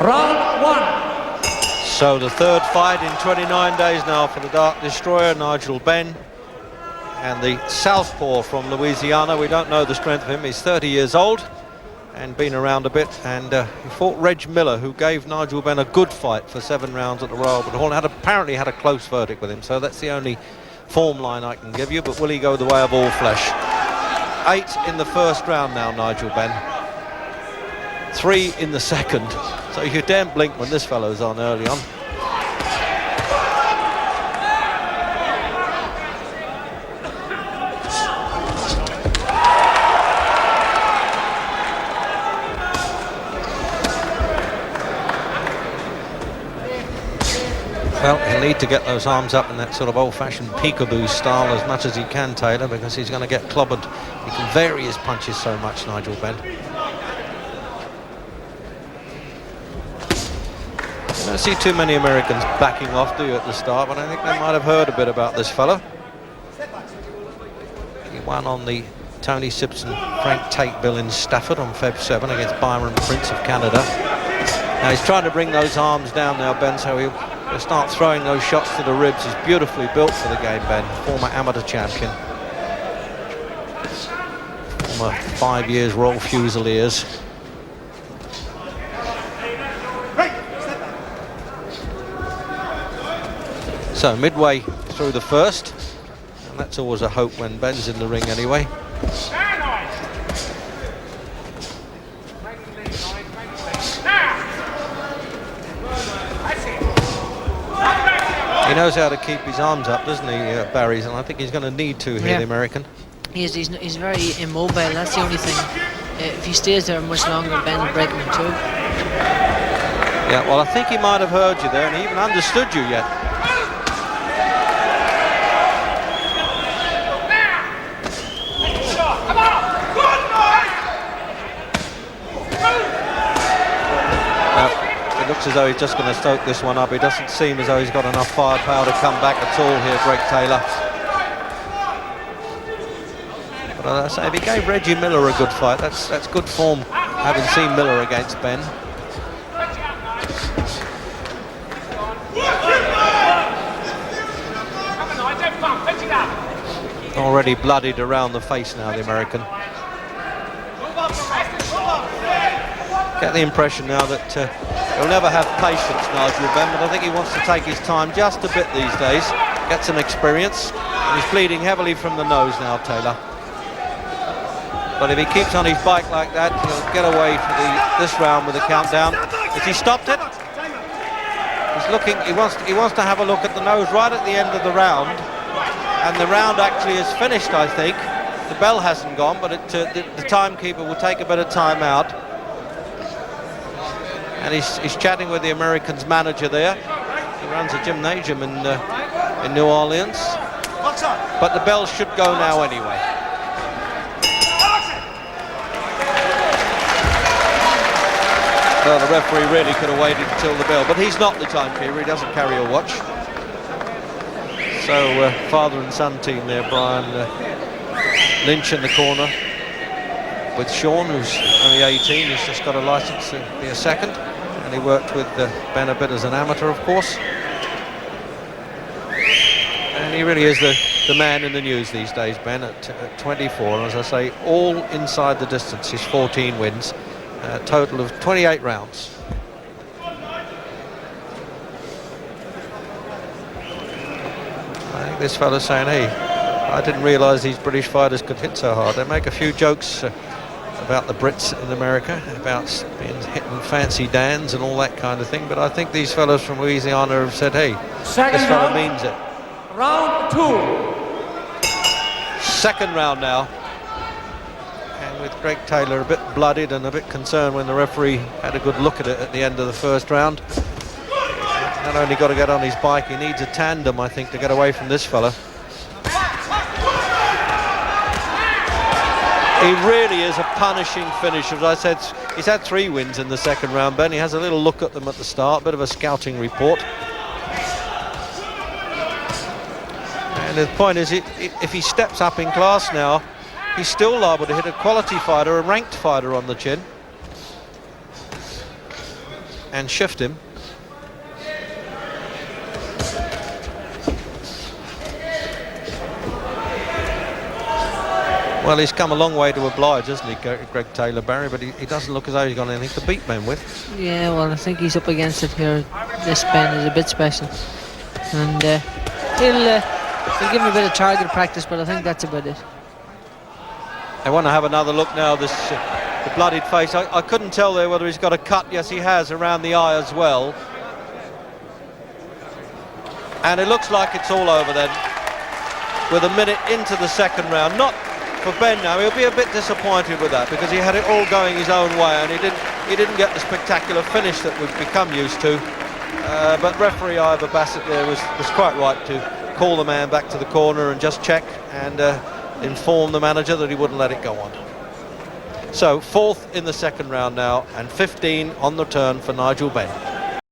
Round 1. So the third fight in 29 days now for the Dark Destroyer, Nigel Benn. And the southpaw from Louisiana, we don't know the strength of him. He's 30 years old and been around a bit. And he fought Reg Miller, who gave Nigel Benn a good fight for 7 rounds at the Royal Albert Hall. Apparently had a close verdict with him. So that's the only form line I can give you. But will he go the way of all flesh? 8 in the first round now, Nigel Benn. 3 in the second. So you daren't blink when this fellow's on early on. Well, he'll need to get those arms up in that sort of old-fashioned peekaboo style as much as he can, Taylor, because he's going to get clobbered. He can vary his punches so much, Nigel Benn. You don't see too many Americans backing off, do you, at the start? But I think they might have heard a bit about this fella. He won on the Tony Simpson-Frank Tate bill in Stafford on Feb 7 against Byron Prince of Canada. Now he's trying to bring those arms down now, Benn, so he'll start throwing those shots to the ribs. He's beautifully built for the game, Benn, former amateur champion. Former 5 years Royal Fusiliers. So midway through the first, and that's always a hope when Benn's in the ring anyway. He knows how to keep his arms up, doesn't he, Barry's? And I think he's going to need to here, the American. He's very immobile, that's the only thing. If he stays there much longer, Ben will break him in two. Yeah, well, I think he might have heard you there, and he even understood you yet. It looks as though he's just going to stoke this one up. It doesn't seem as though he's got enough firepower to come back at all here, Greg Taylor. But as I say, if he gave Reggie Miller a good fight, that's good form, having seen Miller against Benn. Already bloodied around the face now, the American. Get the impression now that he'll never have patience, Nigel Benn, but I think he wants to take his time just a bit these days, get some experience, and he's bleeding heavily from the nose now, Taylor. But if he keeps on his bike like that, he'll get away for this round with a countdown. Has he stopped it? He's looking. He wants to have a look at the nose right at the end of the round, and the round actually is finished, I think. The bell hasn't gone, but the timekeeper will take a bit of time out. And he's chatting with the American's manager there. He runs a gymnasium in New Orleans. But the bell should go now anyway. Well, the referee really could have waited until the bell, but he's not the timekeeper. He doesn't carry a watch. So father and son team there, Brian Lynch in the corner with Sean, who's only 18. He's just got a license to be a second. And he worked with Ben a bit as an amateur, of course. And he really is the man in the news these days, Ben, at 24. And as I say, all inside the distance. His 14 wins, a total of 28 rounds. I think this fella's saying, hey, I didn't realise these British fighters could hit so hard. They make a few jokes about the Brits in America, about being hitting fancy Dans and all that kind of thing, but I think these fellows from Louisiana have said, hey, this fella means it. Round 2. Second round now, and with Greg Taylor a bit bloodied and a bit concerned when the referee had a good look at it at the end of the first round. Not only got to get on his bike, he needs a tandem, I think, to get away from this fella. He really is a punishing finisher. As I said, he's had 3 wins in the second round, Ben. He has a little look at them at the start, bit of a scouting report. And the point is, if he steps up in class now, he's still liable to hit a quality fighter, a ranked fighter on the chin. and shift him. Well, he's come a long way to oblige, hasn't he, Greg Taylor, Barry? But he doesn't look as though he's got anything to beat Benn with. Yeah, well, I think he's up against it here. This Benn is a bit special, and he'll give him a bit of target practice, but I think that's about it. I want to have another look now. The bloodied face. I couldn't tell there whether he's got a cut. Yes, he has, around the eye as well. And it looks like it's all over then, with a minute into the second round. Not for Benn now. He'll be a bit disappointed with that, because he had it all going his own way, and he didn't get the spectacular finish that we've become used to. But referee Ivor Bassett there was quite right to call the man back to the corner and just check and inform the manager that he wouldn't let it go on. So 4th in the second round now, and 15 on the turn for Nigel Benn.